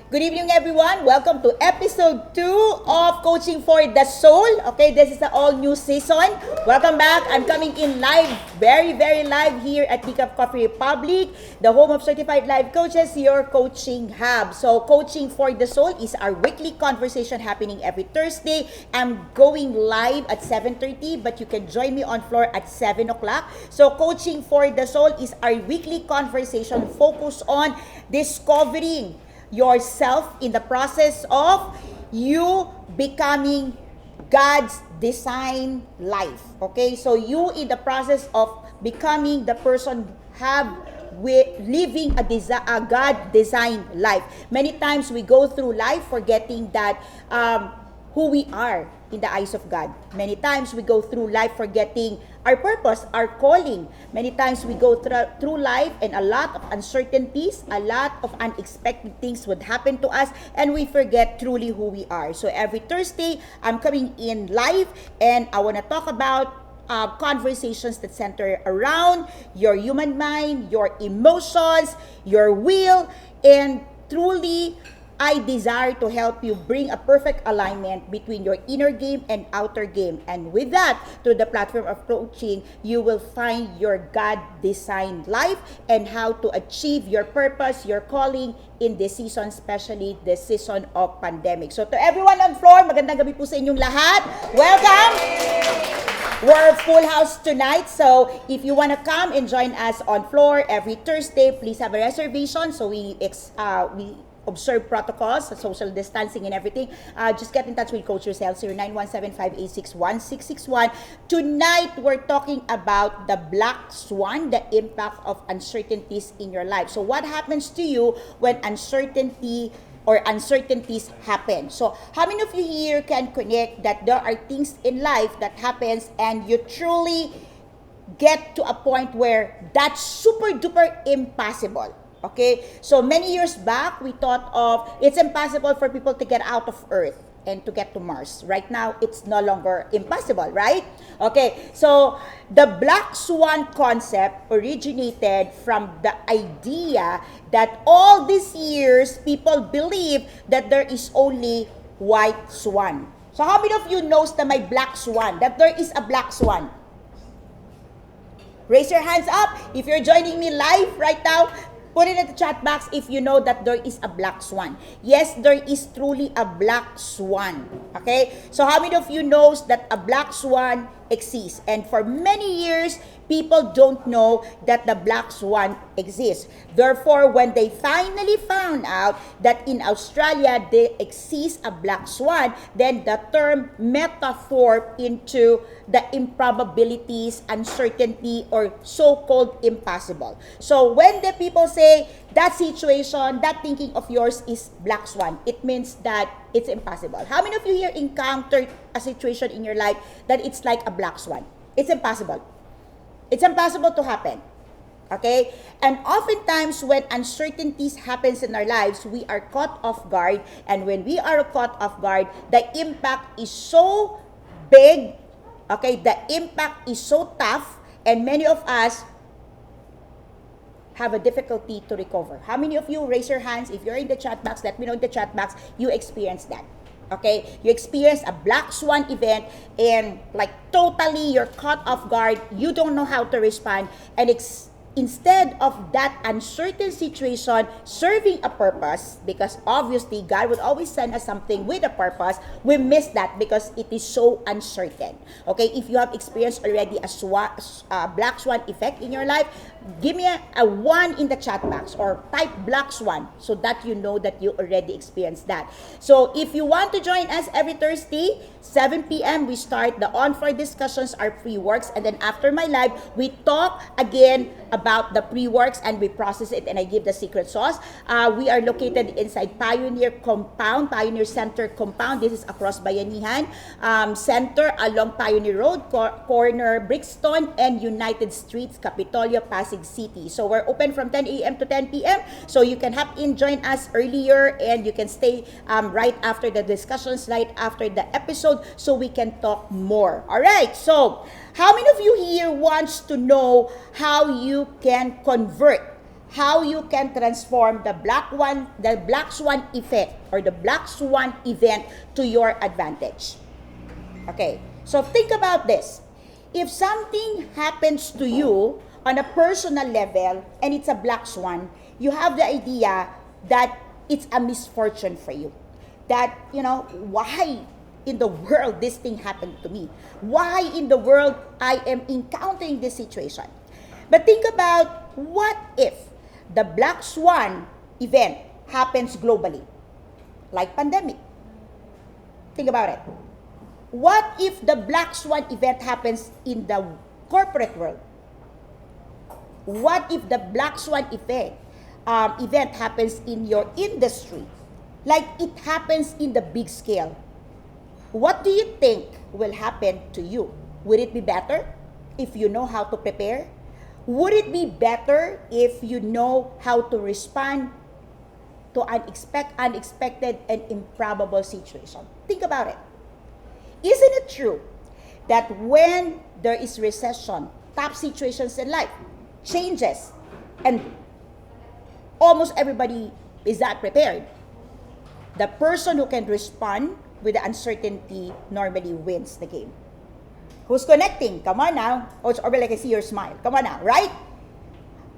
Good evening, everyone. Welcome to episode 2 of Coaching for the Soul. Okay, this is the all-new season. Welcome back. I'm coming in live, very live here at Decaf Coffee Republic, the home of certified life coaches, your coaching hub. So, Coaching for the Soul is our weekly conversation happening every Thursday. I'm going live at 7:30, but you can join me on floor at 7 o'clock. So, Coaching for the Soul is our weekly conversation focused on discovering yourself in the process of you becoming God's design life. Okay, so you in the process of becoming the person living a God designed life. Many times we go through life forgetting that who we are in the eyes of God. Many times we go through life forgetting our purpose, our calling. Many times we go through life and a lot of uncertainties, a lot of unexpected things would happen to us and we forget truly who we are. So every Thursday, I'm coming in live and I want to talk about conversations that center around your human mind, your emotions, your will, and truly I desire to help you bring a perfect alignment between your inner game and outer game. And with that, through the platform of coaching, you will find your God-designed life and how to achieve your purpose, your calling in this season, especially this season of pandemic. So to everyone on floor, magandang gabi po sa inyong lahat. Welcome! We're full house tonight, so if you want to come and join us on floor every Thursday, please have a reservation so we observe protocols, social distancing and everything. Just get in touch with Coach yourself, 0917-586-1661. Tonight, we're talking about the black swan, the impact of uncertainties in your life. So what happens to you when uncertainties happen? So how many of you here can connect that there are things in life that happens and you truly get to a point where that's super duper impossible? Okay, so many years back, we thought of it's impossible for people to get out of Earth and to get to Mars. Right now, it's no longer impossible, right? Okay, so the black swan concept originated from the idea that all these years, people believe that there is only white swan. So how many of you knows that my black swan, that there is a black swan? Raise your hands up if you're joining me live right now. Put it in the chat box if you know that there is a black swan. Yes, there is truly a black swan. Okay? So how many of you knows that a black swan exists? And for many years, people don't know that the black swan exists. Therefore, when they finally found out that in Australia there exists a black swan, then the term metaphor into the improbabilities, uncertainty, or so-called impossible. So when the people say that situation, that thinking of yours is black swan, it means that it's impossible. How many of you here encountered a situation in your life that it's like a black swan? It's impossible. It's impossible to happen. Okay? And oftentimes when uncertainties happens in our lives, we are caught off guard. And when we are caught off guard, the impact is so big. Okay? The impact is so tough. And many of us have a difficulty to recover. How many of you, raise your hands, if you're in the chat box, let me know in the chat box, you experienced that. Okay, you experience a black swan event and like totally you're caught off guard, you don't know how to respond, and instead of that uncertain situation serving a purpose, because obviously God would always send us something with a purpose, we miss that because it is so uncertain. Okay, if you have experienced already a black swan effect in your life, give me a 1 in the chat box or type black swan so that you know that you already experienced that. So if you want to join us every Thursday, 7 p.m. we start the on-floor discussions, our pre-works, and then after my live, we talk again about the pre-works and we process it and I give the secret sauce. We are located inside Pioneer Center compound. This is across Bayanihan Center along Pioneer Road, corner Brixton and United Streets, Capitolio, Pasig City. So we're open from 10 a.m. to 10 p.m. So you can hop in, join us earlier, and you can stay right after the discussions, right after the episode, so we can talk more. All right. So how many of you here wants to know how you can convert how you can transform the black swan effect or the black swan event to your advantage. Okay, so think about this. If something happens to you on a personal level and it's a black swan, you have the idea that it's a misfortune for you. That, why in the world this thing happened to me? Why in the world I am encountering this situation? But think about, what if the black swan event happens globally, like pandemic? Think about it. What if the black swan event happens in the corporate world? What if the black swan event happens in your industry? Like it happens in the big scale. What do you think will happen to you? Would it be better if you know how to prepare? Would it be better if you know how to respond to unexpected and improbable situation? Think about it. Isn't it true that when there is recession, tough situations in life, changes, and almost everybody is not prepared, the person who can respond with the uncertainty normally wins the game? Who's connecting? Come on now. Oh, it's already like I see your smile. Come on now, right?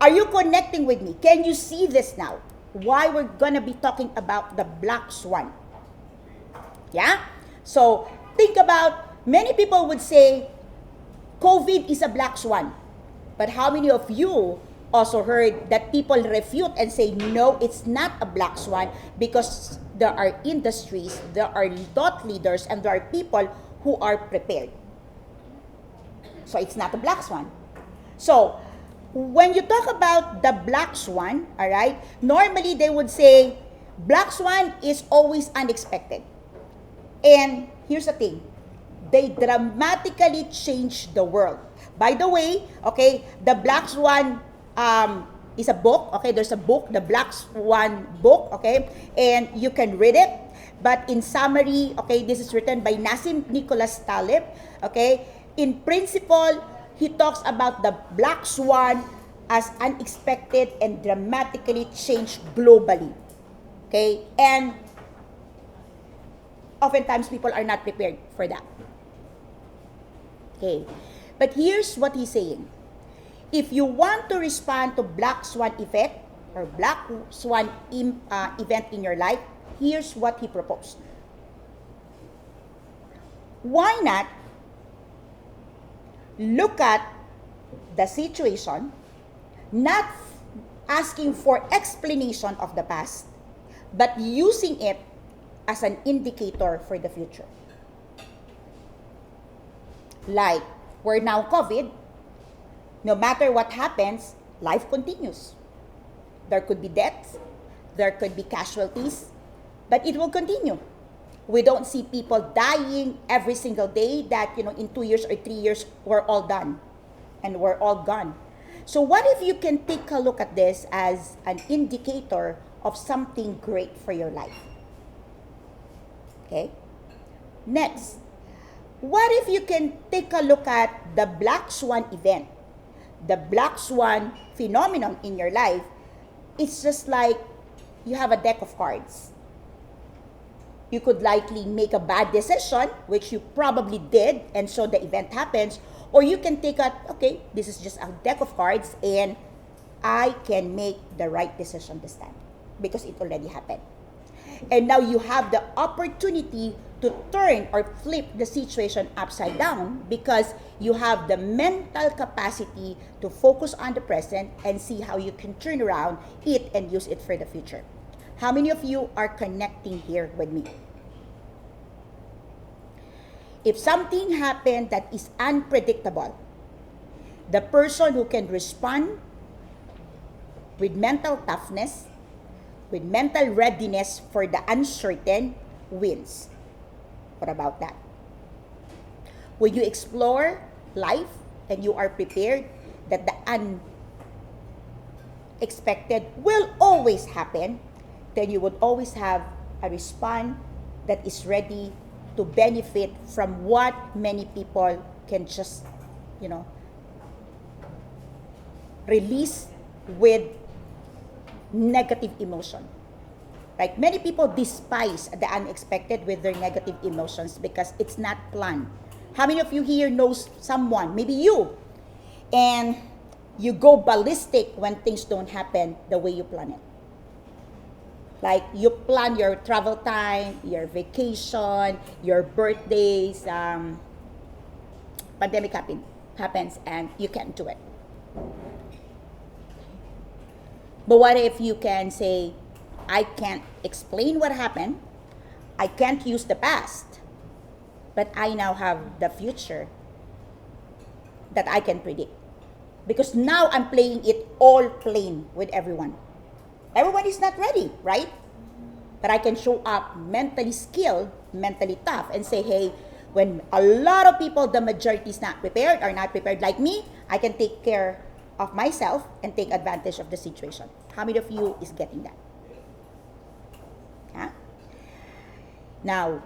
Are you connecting with me? Can you see this now? Why we're gonna be talking about the black swan? Yeah? So, think about, many people would say, COVID is a black swan. But how many of you also heard that people refute and say, no, it's not a black swan, because there are industries, there are thought leaders, and there are people who are prepared. So it's not a black swan. So when you talk about the black swan, all right, normally they would say, black swan is always unexpected. And here's the thing, they dramatically change the world. By the way, okay, the black swan is a book. Okay, there's a book, the Black Swan book. Okay, and you can read it. But in summary, okay, this is written by Nassim Nicholas Taleb. Okay, in principle, he talks about the black swan as unexpected and dramatically changed globally. Okay, and oftentimes people are not prepared for that. Okay, but here's what he's saying. If you want to respond to black swan effect or black swan event in your life, here's what he proposed. Why not look at the situation, not asking for explanation of the past, but using it as an indicator for the future. Like, we're now COVID, no matter what happens, life continues. There could be deaths, there could be casualties, but it will continue. We don't see people dying every single day that, in 2 years or 3 years, we're all done and we're all gone. So what if you can take a look at this as an indicator of something great for your life? Okay? Next, what if you can take a look at the black swan event? The black swan phenomenon in your life, it's just like you have a deck of cards. You could likely make a bad decision, which you probably did, and so the event happens. Or you can take okay, this is just a deck of cards, and I can make the right decision this time because it already happened. And now you have the opportunity to turn or flip the situation upside down because you have the mental capacity to focus on the present and see how you can turn around it and use it for the future. How many of you are connecting here with me? If something happened that is unpredictable, the person who can respond with mental toughness, with mental readiness for the uncertain, wins. What about that? When you explore life and you are prepared that the unexpected will always happen, then you would always have a response that is ready to benefit from what many people can just, release with negative emotion. Right? Many people despise the unexpected with their negative emotions because it's not planned. How many of you here knows someone, maybe you, and you go ballistic when things don't happen the way you plan it? Like you plan your travel time, your vacation, your birthdays, pandemic happens and you can't do it. But what if you can say, I can't explain what happened, I can't use the past, but I now have the future that I can predict. Because now I'm playing it all plain with everyone. Everyone is not ready, right? But I can show up mentally skilled, mentally tough, and say, hey, when a lot of people, the majority is not prepared, are not prepared like me, I can take care of myself and take advantage of the situation. How many of you is getting that? Huh? Now,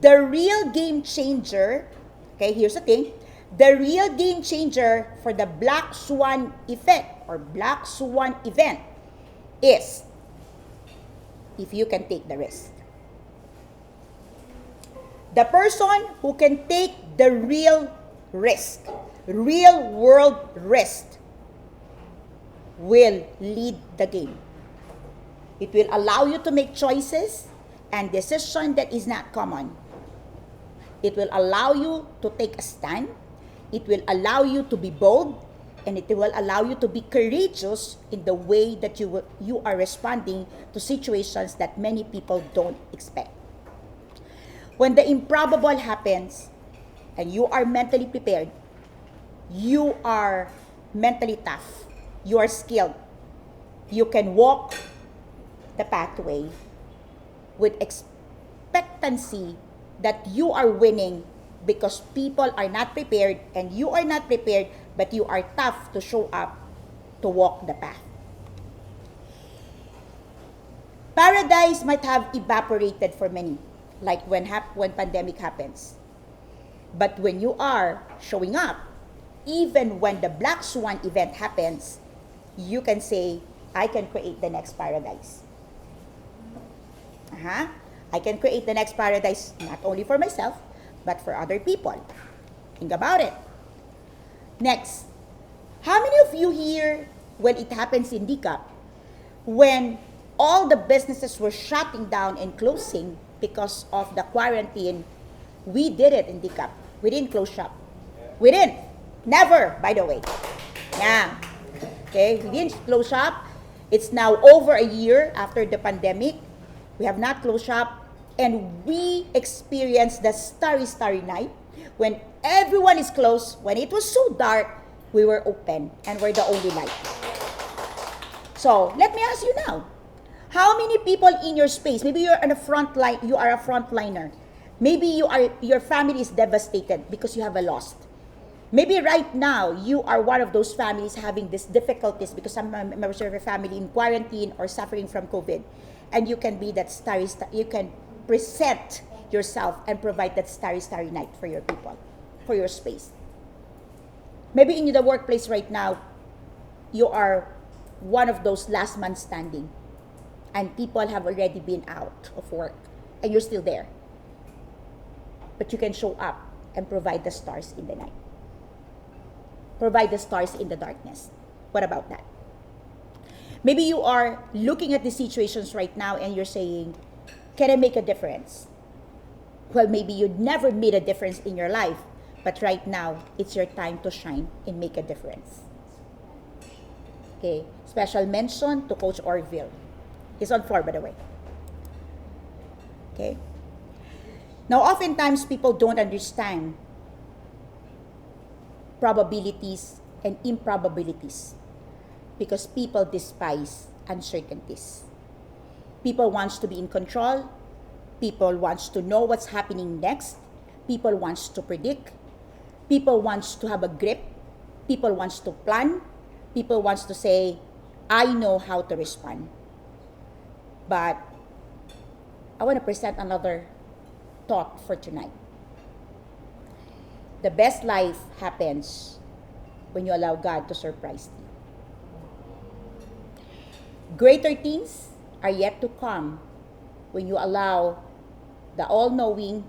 the real game changer, okay, here's the thing. The real game changer for the Black Swan effect or Black Swan event is if you can take the risk. The person who can take the real risk, real world risk, will lead the game. It will allow you to make choices and decisions that is not common. It will allow you to take a stand. It will allow you to be bold, and it will allow you to be courageous in the way that you are responding to situations that many people don't expect. When the improbable happens and you are mentally prepared, you are mentally tough, you are skilled, you can walk the pathway with expectancy that you are winning because people are not prepared and you are not prepared, but you are tough to show up to walk the path. Paradise might have evaporated for many, like when pandemic happens. But when you are showing up, even when the Black Swan event happens, you can say, I can create the next paradise. I can create the next paradise not only for myself, but for other people. Think about it. Next, how many of you here, when it happens in DCAP, when all the businesses were shutting down and closing because of the quarantine, we did it in DCAP. We didn't close shop. We didn't. Never, by the way. Yeah. Okay, we didn't close shop. It's now over a year after the pandemic. We have not closed shop, and we experienced the starry night when everyone is closed. When it was so dark, we were open and we're the only light. So let me ask you now, how many people in your space? Maybe you're on a front line. You are a frontliner. Maybe your family is devastated because you have a loss. Maybe right now you are one of those families having these difficulties because some members of your family in quarantine or suffering from COVID. And you can be that starry, you can present yourself and provide that starry night for your people, for your space. Maybe in the workplace right now, you are one of those last man standing and people have already been out of work and you're still there. But you can show up and provide the stars in the night. Provide the stars in the darkness. What about that? Maybe you are looking at the situations right now and you're saying, can I make a difference? Well, maybe you never made a difference in your life, but right now, it's your time to shine and make a difference. Okay, special mention to Coach Orville. He's on floor, by the way. Okay? Now, oftentimes, people don't understand probabilities and improbabilities because people despise uncertainties. People wants to be in control. People wants to know what's happening next. People wants to predict. People wants to have a grip. People wants to plan. People wants to say, I know how to respond. But I want to present another thought for tonight. The best life happens when you allow God to surprise you. Greater things are yet to come when you allow the all-knowing,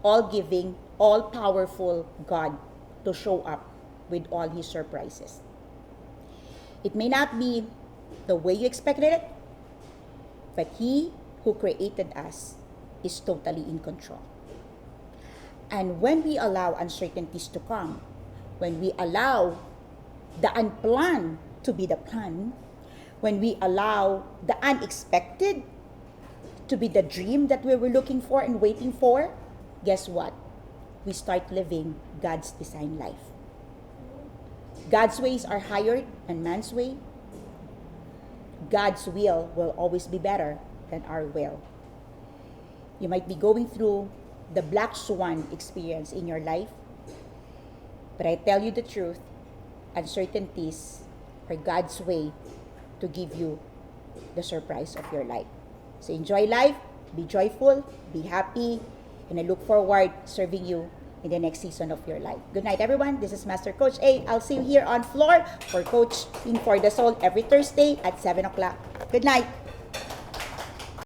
all-giving, all-powerful God to show up with all His surprises. It may not be the way you expected it, but He who created us is totally in control. And when we allow uncertainties to come, when we allow the unplanned to be the plan, when we allow the unexpected to be the dream that we were looking for and waiting for, guess what? We start living God's designed life. God's ways are higher than man's way. God's will always be better than our will. You might be going through the black swan experience in your life, but I tell you the truth, uncertainties are God's way to give you the surprise of your life. So enjoy life, be joyful, be happy, and I look forward serving you in the next season of your life. Good night, everyone. This is Master Coach A. I'll see you here on floor for Coaching for the Soul every Thursday at 7 o'clock. Good night.